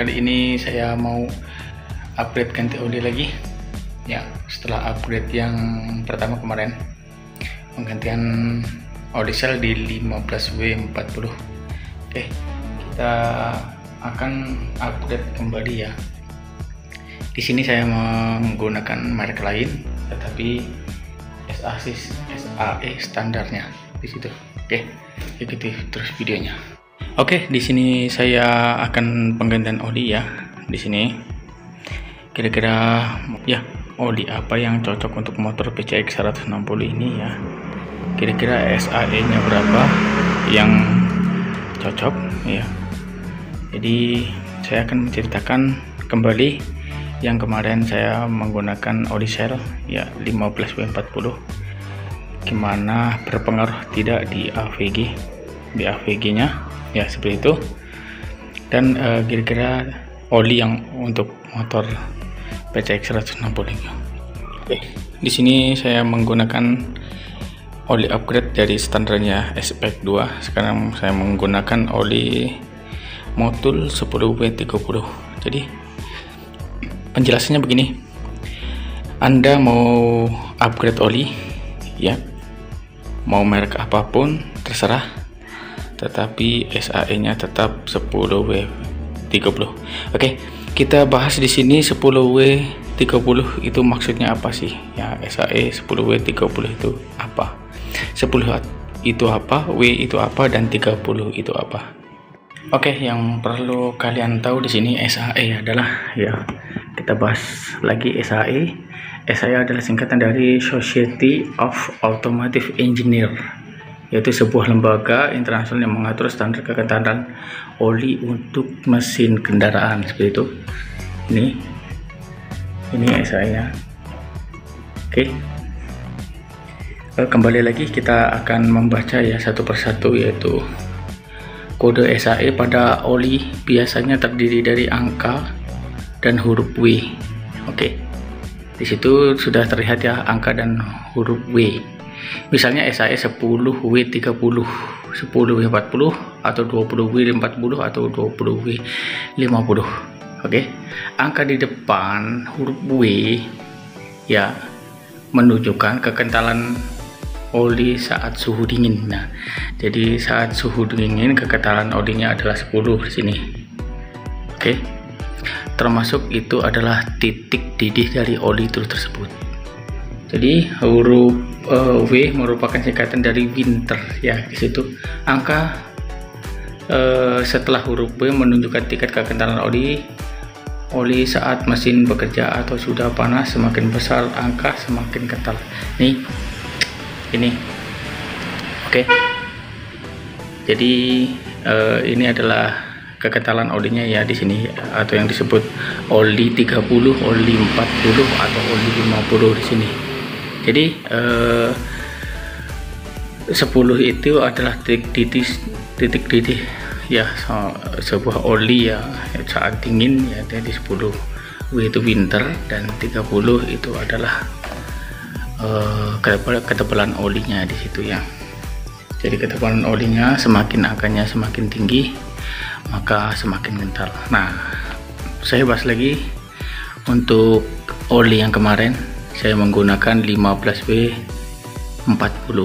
kali ini saya mau upgrade ganti oli lagi ya, setelah upgrade yang pertama kemarin penggantian oli cell di 15W40. Oke, kita akan upgrade kembali ya. Di sini saya menggunakan merek lain, tetapi SAE standarnya di situ. Oke, ikuti terus videonya. Oke, di sini saya akan penggantian oli ya. Di sini kira-kira ya oli apa yang cocok untuk motor PCX 160 ini ya. Kira-kira SAE-nya berapa yang cocok ya. Jadi saya akan menceritakan kembali yang kemarin saya menggunakan oli cell ya 15W40, gimana berpengaruh tidak di AVG-nya ya, seperti itu. Dan kira-kira oli yang untuk motor PCX 160 ini. Oke, di sini saya menggunakan oli upgrade dari standarnya SPEC 2. Sekarang saya menggunakan oli Motul 10W30. Jadi penjelasannya begini, Anda mau upgrade oli ya, mau merek apapun terserah, tetapi SAE-nya tetap 10W30. Oke, kita bahas di sini 10W30 itu maksudnya apa sih? Ya, SAE 10W30 itu apa? 10 itu apa? W itu apa? Dan 30 itu apa? Oke, yang perlu kalian tahu di sini SAE adalah ya, kita bahas lagi SAE. SAE adalah singkatan dari Society of Automotive Engineer, yaitu sebuah lembaga internasional yang mengatur standar kekentalan oli untuk mesin kendaraan, seperti itu. Ini SAE-nya. Oke. Kembali lagi kita akan membaca ya satu persatu, yaitu kode SAE pada oli biasanya terdiri dari angka dan huruf W. Oke. Di situ sudah terlihat ya angka dan huruf W. Misalnya SAE 10W30, 10W40 atau 20W40 atau 20W50. Oke. Angka di depan huruf W ya menunjukkan kekentalan oli saat suhu dingin. Nah, jadi saat suhu dingin kekentalan olinya adalah 10 di sini. Oke. Termasuk itu adalah titik didih dari oli itu tersebut. Jadi huruf W merupakan singkatan dari winter ya. Di situ angka setelah huruf W menunjukkan tingkat kekentalan oli saat mesin bekerja atau sudah panas. Semakin besar angka semakin kental. Ini oke. Jadi ini adalah kekentalan olinya ya di sini, atau yang disebut oli 30, oli 40 atau oli 50 di sini. Jadi 10 itu adalah titik didih ya sebuah oli ya saat dingin ya. Jadi 10 W itu winter dan 30 itu adalah ketebalan olinya di situ ya. Jadi ketebalan olinya semakin angkanya semakin tinggi, maka semakin kental. Nah, saya bahas lagi untuk oli yang kemarin saya menggunakan 15W40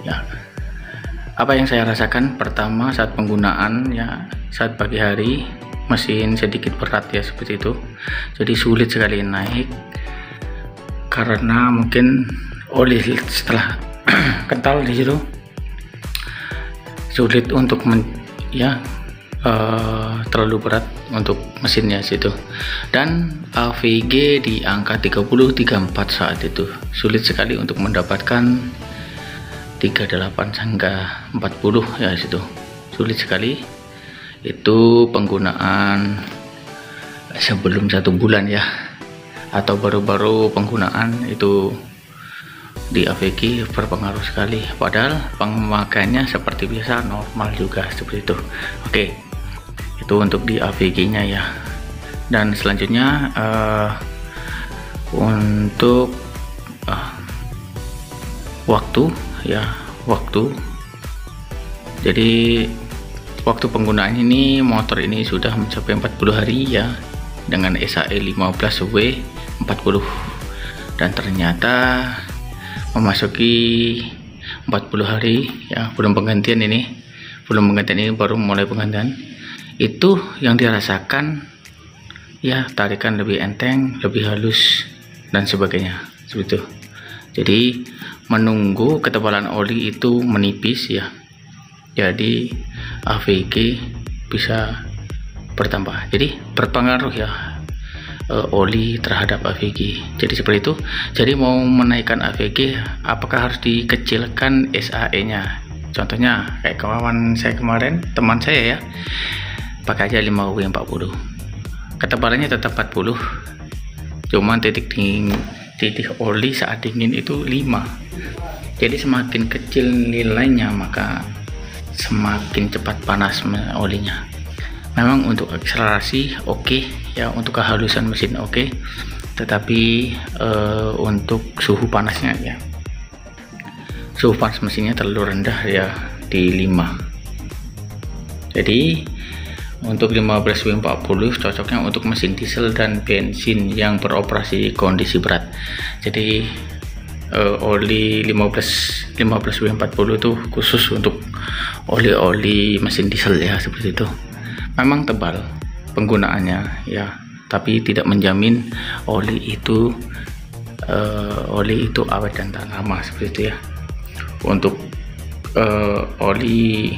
ya. Apa yang saya rasakan pertama saat penggunaan ya, saat pagi hari mesin sedikit berat ya, seperti itu. Jadi sulit sekali naik karena mungkin oli setelah kental di situ sulit untuk terlalu berat untuk mesinnya situ. Dan AVG di angka 30-34 saat itu sulit sekali untuk mendapatkan 38 hingga 40 ya, situ sulit sekali. Itu penggunaan sebelum 1 bulan ya, atau baru-baru penggunaan itu di AVG berpengaruh sekali, padahal pemakaiannya seperti biasa normal juga seperti itu. Oke, itu untuk di AVG-nya ya. Dan selanjutnya untuk waktu ya, jadi waktu penggunaan ini, motor ini sudah mencapai 40 hari ya, dengan SAE 15W 40, dan ternyata memasuki 40 hari ya, belum penggantian ini baru mulai penggantian. Itu yang dirasakan ya, tarikan lebih enteng, lebih halus dan sebagainya seperti itu. Jadi menunggu ketebalan oli itu menipis ya, jadi AVG bisa bertambah, jadi berpengaruh ya oli terhadap AVG. Jadi seperti itu. Jadi mau menaikkan AVG, apakah harus dikecilkan SAE nya? Contohnya kayak kawan saya kemarin, teman saya ya, pakai aja 5W 40, ketebalannya tetap 40, cuman titik oli saat dingin itu 5. Jadi semakin kecil nilainya, maka semakin cepat panas olinya. Memang untuk akselerasi oke ya, untuk kehalusan mesin oke, tetapi untuk suhu panasnya ya, suhu panas mesinnya terlalu rendah ya, di 5. Jadi untuk 15W 40 cocoknya untuk mesin diesel dan bensin yang beroperasi kondisi berat. Jadi oli 15W 40 itu khusus untuk oli mesin diesel ya, seperti itu. Memang tebal penggunaannya ya, tapi tidak menjamin oli itu awet dan tahan lama, seperti itu ya. Untuk oli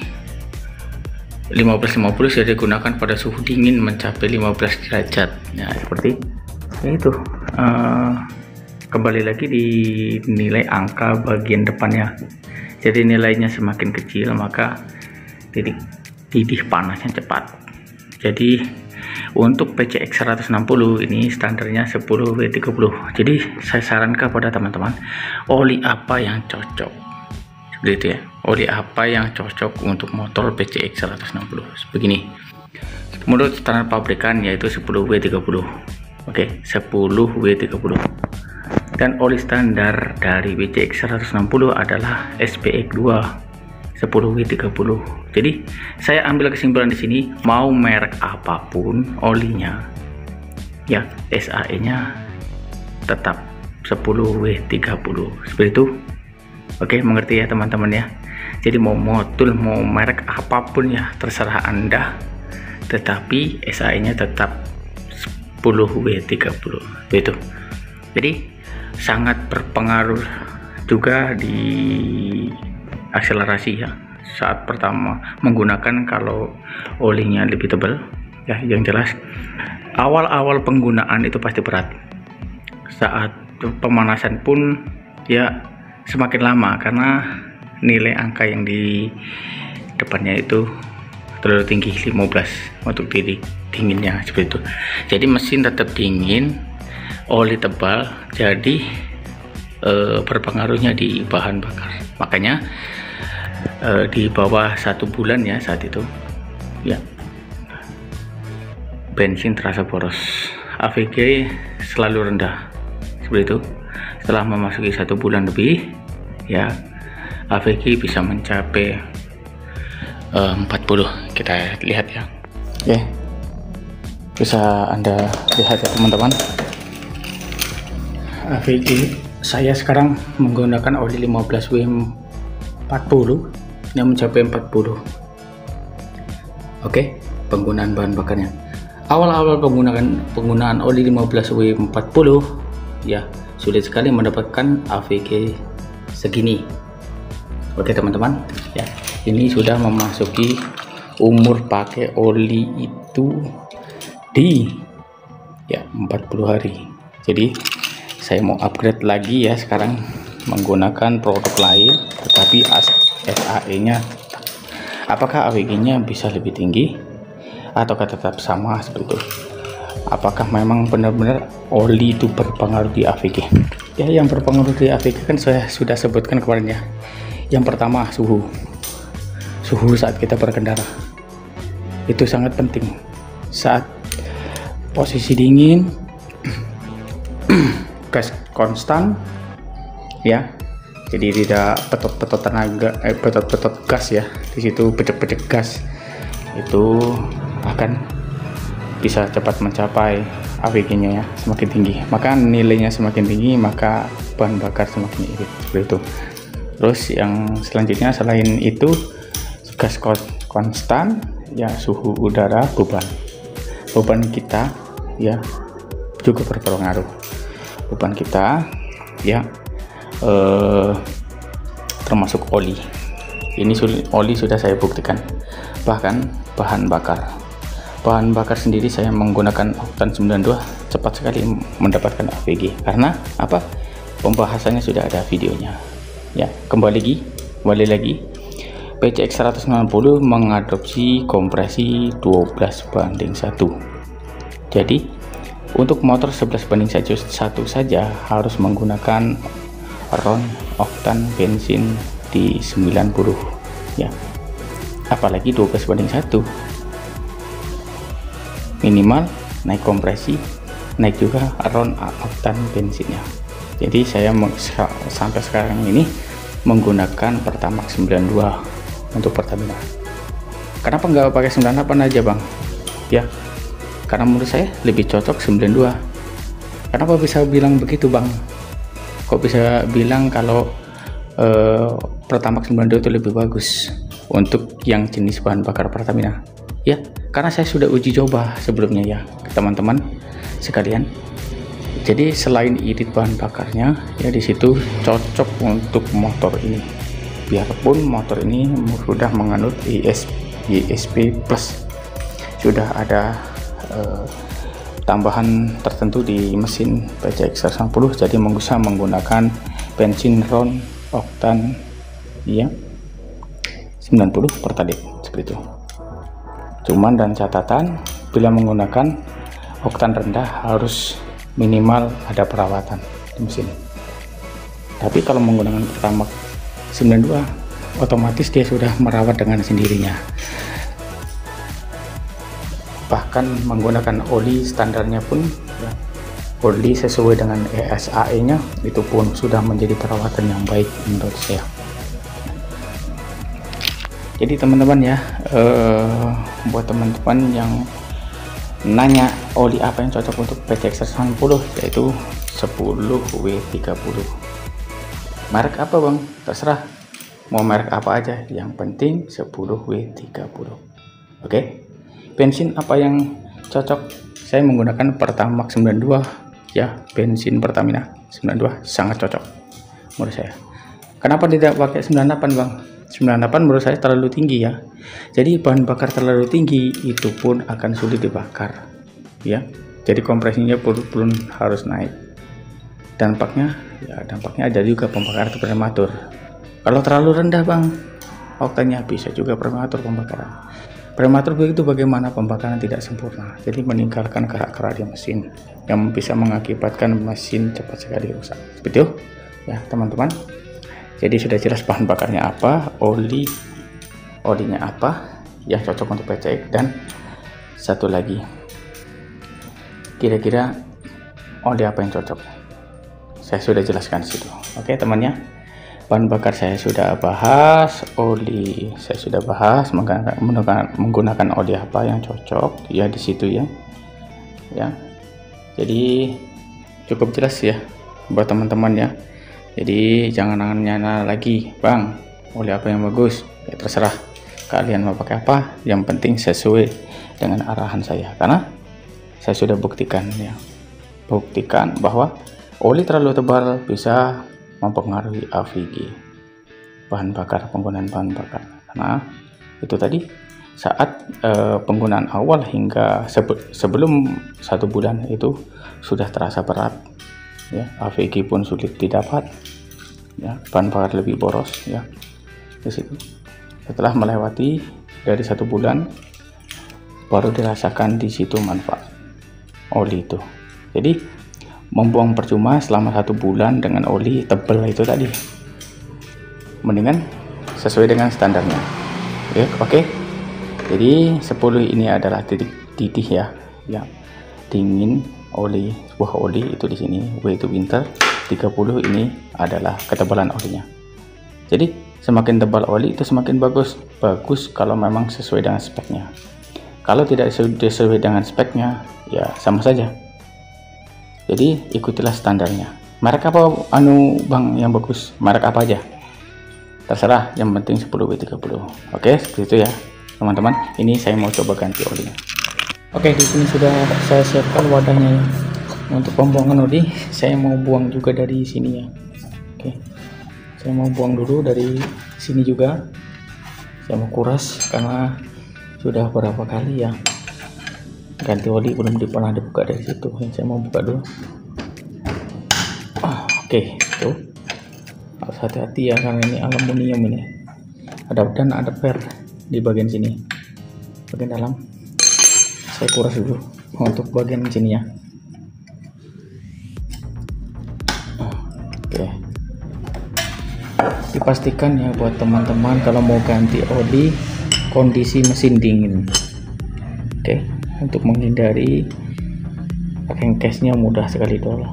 1550 sudah digunakan pada suhu dingin mencapai 15 derajat ya, seperti itu. Kembali lagi di nilai angka bagian depannya. Jadi nilainya semakin kecil, maka titik panasnya cepat. Jadi untuk PCX 160 ini standarnya 10W30. Jadi saya sarankan kepada teman-teman, oli apa yang cocok, seperti itu ya. Oli apa yang cocok untuk motor PCX 160 begini. Menurut standar pabrikan yaitu 10W30. Oke, 10W30. Dan oli standar dari PCX 160 adalah SPX2 10W30. Jadi saya ambil kesimpulan di sini, mau merek apapun olinya ya, SAE-nya tetap 10W30, seperti itu. Oke, mengerti ya teman-teman ya. Jadi mau modul, mau merek apapun ya, terserah Anda, tetapi SAE-nya tetap 10W30 begitu. Jadi sangat berpengaruh juga di akselerasi ya, saat pertama menggunakan. Kalau olinya lebih tebal ya, yang jelas awal-awal penggunaan itu pasti berat. Saat pemanasan pun ya semakin lama, karena nilai angka yang di depannya itu terlalu tinggi, 15 untuk titik dinginnya, seperti itu. Jadi mesin tetap dingin, oli tebal, jadi berpengaruhnya di bahan bakar. Makanya di bawah 1 bulan ya saat itu ya, bensin terasa boros, AVG selalu rendah, seperti itu. Setelah memasuki 1 bulan lebih ya, AVG bisa mencapai 40. Kita lihat ya. Oke, bisa Anda lihat ya teman-teman, AVG saya sekarang menggunakan oli 15W 40 yang mencapai 40. Oke, penggunaan bahan bakarnya. Awal-awal penggunaan oli 15W 40 ya, sulit sekali mendapatkan AVG segini. Oke teman-teman ya, ini sudah memasuki umur pakai oli itu di ya 40 hari. Jadi saya mau upgrade lagi ya, sekarang menggunakan produk lain, tetapi SAE nya, apakah AVG nya bisa lebih tinggi ataukah tetap sama seperti itu? Apakah memang benar-benar oli itu berpengaruh di AVG? Ya, yang berpengaruh di AVG kan saya sudah sebutkan kemarin ya. Yang pertama suhu saat kita berkendara itu sangat penting. Saat posisi dingin gas konstan ya, jadi tidak petot-petot tenaga, petot-petot gas ya, di situ bedek-bedek gas. itu akan bisa cepat mencapai AVG-nya ya, semakin tinggi. Maka nilainya semakin tinggi, maka bahan bakar semakin irit, seperti itu. Terus yang selanjutnya selain itu, gas konstan ya, suhu udara, beban kita ya juga berpengaruh. Beban kita ya termasuk oli. Ini oli sudah saya buktikan. Bahkan bahan bakar sendiri saya menggunakan oktan 92 cepat sekali mendapatkan AVG. Karena apa? Pembahasannya sudah ada videonya ya. Kembali lagi PCX 190 mengadopsi kompresi 12:1. Jadi untuk motor 11:1 saja harus menggunakan ron oktan bensin di 90 ya, apalagi 12:1. Minimal naik kompresi, naik juga ron oktan bensinnya. Jadi saya sampai sekarang ini menggunakan Pertamax 92 untuk Pertamina. Kenapa nggak pakai 98 aja bang ya? Karena menurut saya lebih cocok 92. Kenapa bisa bilang begitu bang? Kok bisa bilang kalau Pertamax 92 itu lebih bagus untuk yang jenis bahan bakar Pertamina? Ya, karena saya sudah uji coba sebelumnya ya, teman-teman sekalian. Jadi selain irit bahan bakarnya, ya di situ cocok untuk motor ini. Biarpun motor ini sudah menganut ESP Plus, sudah ada tambahan tertentu di mesin PCX 190, jadi bisa menggunakan bensin ron oktan ya 90 pertalite seperti itu. Cuman dan catatan, bila menggunakan oktan rendah harus minimal ada perawatan di mesin. Tapi kalau menggunakan Pertamax 92 otomatis dia sudah merawat dengan sendirinya. Bahkan menggunakan oli standarnya pun ya, oli sesuai dengan ESAE nya itu pun sudah menjadi perawatan yang baik menurut saya. Jadi teman-teman ya, buat teman-teman yang nanya oli apa yang cocok untuk PCX 190, yaitu 10W30. Merek apa bang? Terserah, mau merek apa aja, yang penting 10W30. Oke. Bensin apa yang cocok? Saya menggunakan Pertamax 92 ya, bensin Pertamina 92 sangat cocok menurut saya. Kenapa tidak pakai 98 bang? 98 menurut saya terlalu tinggi ya. Jadi bahan bakar terlalu tinggi itu pun akan sulit dibakar ya. Jadi kompresinya pun harus naik. Dampaknya ada juga pembakaran prematur. Kalau terlalu rendah bang, oktannya bisa juga prematur pembakaran. Prematur begitu bagaimana pembakaran tidak sempurna, jadi meninggalkan kerak-kerak di mesin yang bisa mengakibatkan mesin cepat sekali rusak. Seperti itu ya teman-teman. Jadi sudah jelas bahan bakarnya apa, olinya apa yang cocok untuk PCX, dan satu lagi, kira-kira oli apa yang cocok. Saya sudah jelaskan di situ. Oke temannya, bahan bakar saya sudah bahas, oli saya sudah bahas, menggunakan oli apa yang cocok ya di situ ya. Jadi cukup jelas ya buat teman-teman ya. Jadi jangan nanya lagi bang oli apa yang bagus, ya terserah kalian mau pakai apa, yang penting sesuai dengan arahan saya, karena saya sudah buktikan bahwa oli terlalu tebal bisa mempengaruhi AVG penggunaan bahan bakar. Karena itu tadi saat penggunaan awal hingga sebelum 1 bulan itu sudah terasa berat ya, AVG pun sulit didapat ya, bahan bakar lebih boros ya di situ. Setelah melewati dari 1 bulan baru dirasakan di situ manfaat oli itu. Jadi membuang percuma selama 1 bulan dengan oli tebal itu tadi, mendingan sesuai dengan standarnya ya. Oke. Jadi 10 ini adalah titik didih ya, dingin oli, sebuah oli itu di sini W itu winter. 30 ini adalah ketebalan olinya. Jadi Semakin tebal oli itu semakin bagus kalau memang sesuai dengan speknya. Kalau tidak sesuai dengan speknya, ya sama saja. Jadi ikutilah standarnya. Merek apa bang yang bagus? Merek apa aja? Terserah, yang penting 10W30. Oke, seperti itu ya teman-teman. Ini saya mau coba ganti olinya. Oke, di sini sudah saya siapkan wadahnya ya. Untuk pembuangan oli, saya mau buang juga dari sini ya. Oke, saya mau buang dulu dari sini juga. Saya mau kuras karena sudah berapa kali ya ganti oli belum pernah dibuka dari situ. Saya mau buka dulu. Oke, tuh harus hati-hati ya karena ini aluminium ini. Ada per di bagian sini, bagian dalam. Saya kuras dulu untuk bagian sini ya. Oke, dipastikan ya buat teman-teman kalau mau ganti oli kondisi mesin dingin. Oke, untuk menghindari case-nya mudah sekali dol.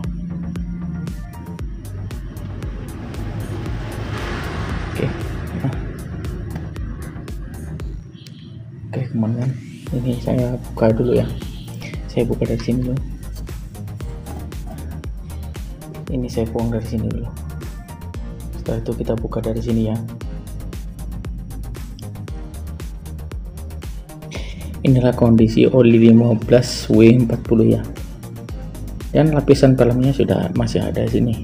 Oke, kemudian ini saya buka dulu ya. Saya buka dari sini dulu. Ini saya buang dari sini dulu. Setelah itu kita buka dari sini ya. Inilah kondisi oli 15W40 ya. Dan lapisan filmnya sudah masih ada di sini.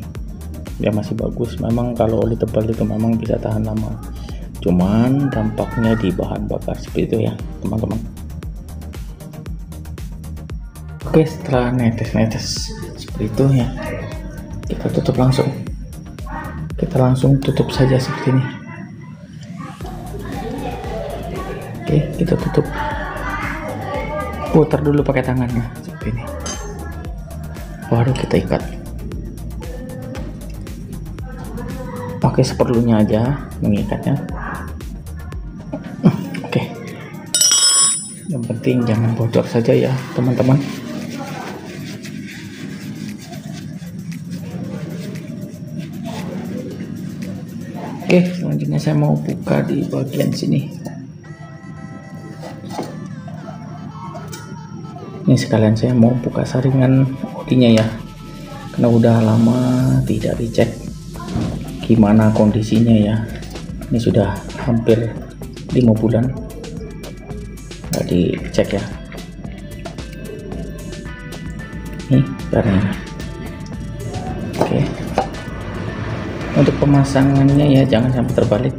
Ya masih bagus. Memang kalau oli tebal itu memang bisa tahan lama. Cuman dampaknya di bahan bakar seperti itu ya teman-teman. Oke, setelah netes-netes seperti itu ya, kita tutup langsung. Kita langsung tutup saja seperti ini. Oke, kita tutup. Putar dulu pakai tangannya seperti ini. Baru kita ikat. Pakai seperlunya aja mengikatnya. Oke. Yang penting jangan bocor saja ya teman-teman. Oke, selanjutnya saya mau buka di bagian sini. Ini sekalian saya mau buka saringan olinya ya, karena udah lama tidak dicek gimana kondisinya ya. Ini sudah hampir 5 bulan nggak dicek ya. Ini barangnya. Oke, untuk pemasangannya ya jangan sampai terbalik.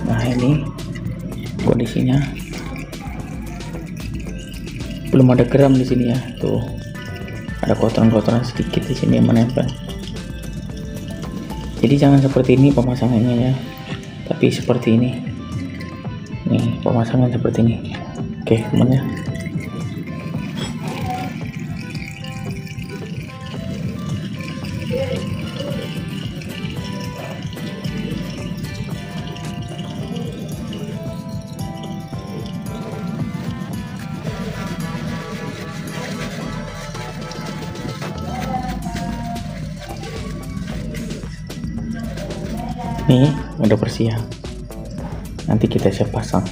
Nah, ini kondisinya belum ada geram di sini ya. Tuh ada kotoran-kotoran sedikit di sini yang menempel. Jadi jangan seperti ini pemasangannya ya, tapi seperti ini. Nih pemasangan seperti ini. Oke teman-teman ya. Nih udah bersih ya, nanti kita siap pasang.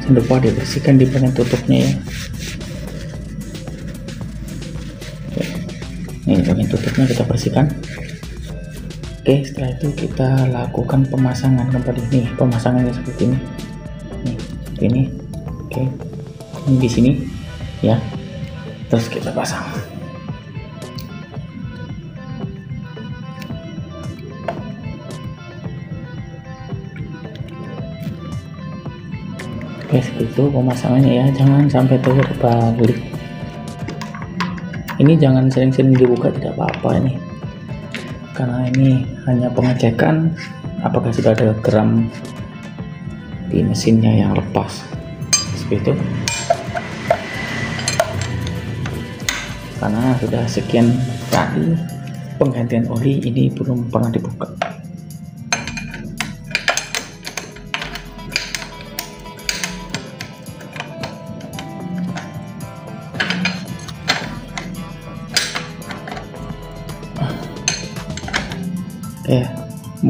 Jangan lupa dibersihkan di bagian tutupnya ya. Ini bagian tutupnya kita bersihkan. Oke, setelah itu kita lakukan pemasangan kembali. Nih pemasangannya seperti ini. Nih seperti ini. Oke, ini di sini ya, terus kita pasang. Oke, seperti itu pemasangannya ya, jangan sampai terbalik. Ini jangan sering-sering dibuka, tidak apa-apa ini, karena ini hanya pengecekan apakah sudah ada geram di mesinnya yang lepas. Seperti itu. Karena sudah sekian kali penggantian oli, ini belum pernah dibuka.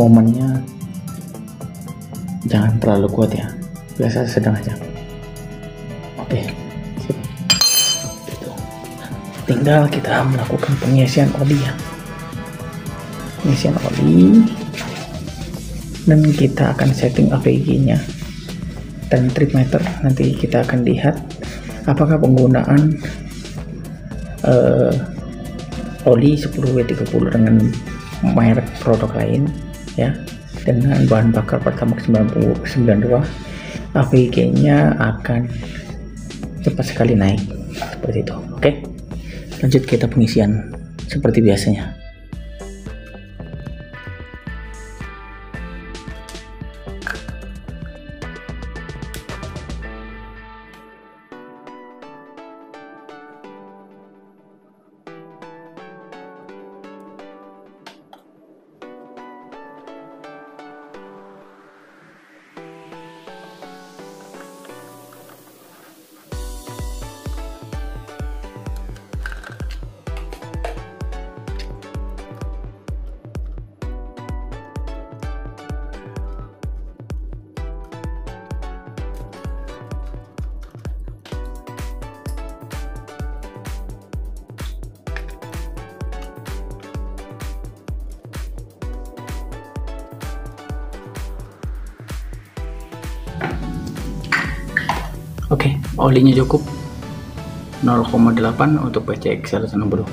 momennya jangan terlalu kuat ya, biasa sedang aja. Oke, sip. Gitu. Tinggal kita melakukan pengisian oli ya, pengisian oli, dan kita akan setting AVG nya dan trip meter. Nanti kita akan lihat apakah penggunaan oli 10W30 dengan merek produk lain ya, dengan bahan bakar Pertamax 92, AVG nya akan cepat sekali naik seperti itu. Oke, lanjut kita pengisian seperti biasanya. Oke, olinya cukup 0,8 untuk PCX 160.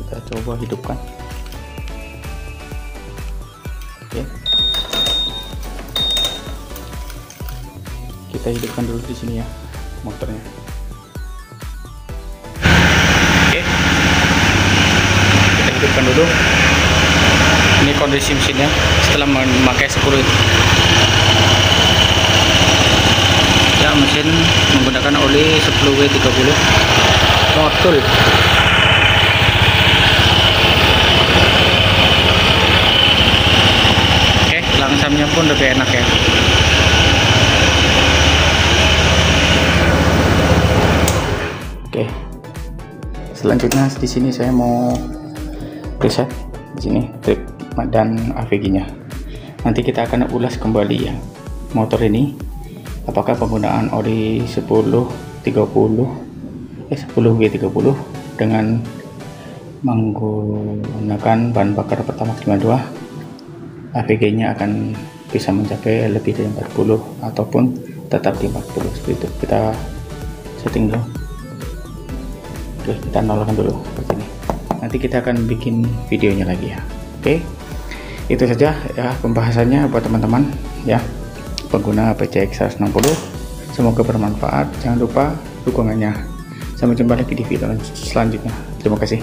Kita coba hidupkan. Oke. Kita hidupkan dulu di sini ya motornya. Oke, kita hidupkan dulu. Ini kondisi mesinnya setelah memakai 10 ya, mesin menggunakan oli 10W30 motul. Oke, langsamnya pun lebih enak ya. Oke, selanjutnya di sini saya mau preset di sini trip dan AVG-nya. Nanti kita akan ulas kembali ya motor ini, apakah penggunaan oli 10W30 dengan menggunakan bahan bakar Pertamax 92, AVG-nya akan bisa mencapai lebih dari 40 ataupun tetap di 40 seperti itu. Kita setting dulu. Oke, kita nolkan dulu seperti ini. Nanti kita akan bikin videonya lagi ya. Oke, itu saja ya pembahasannya buat teman-teman ya, pengguna PCX 160. Semoga bermanfaat. Jangan lupa dukungannya. Sampai jumpa lagi di video selanjutnya. Terima kasih.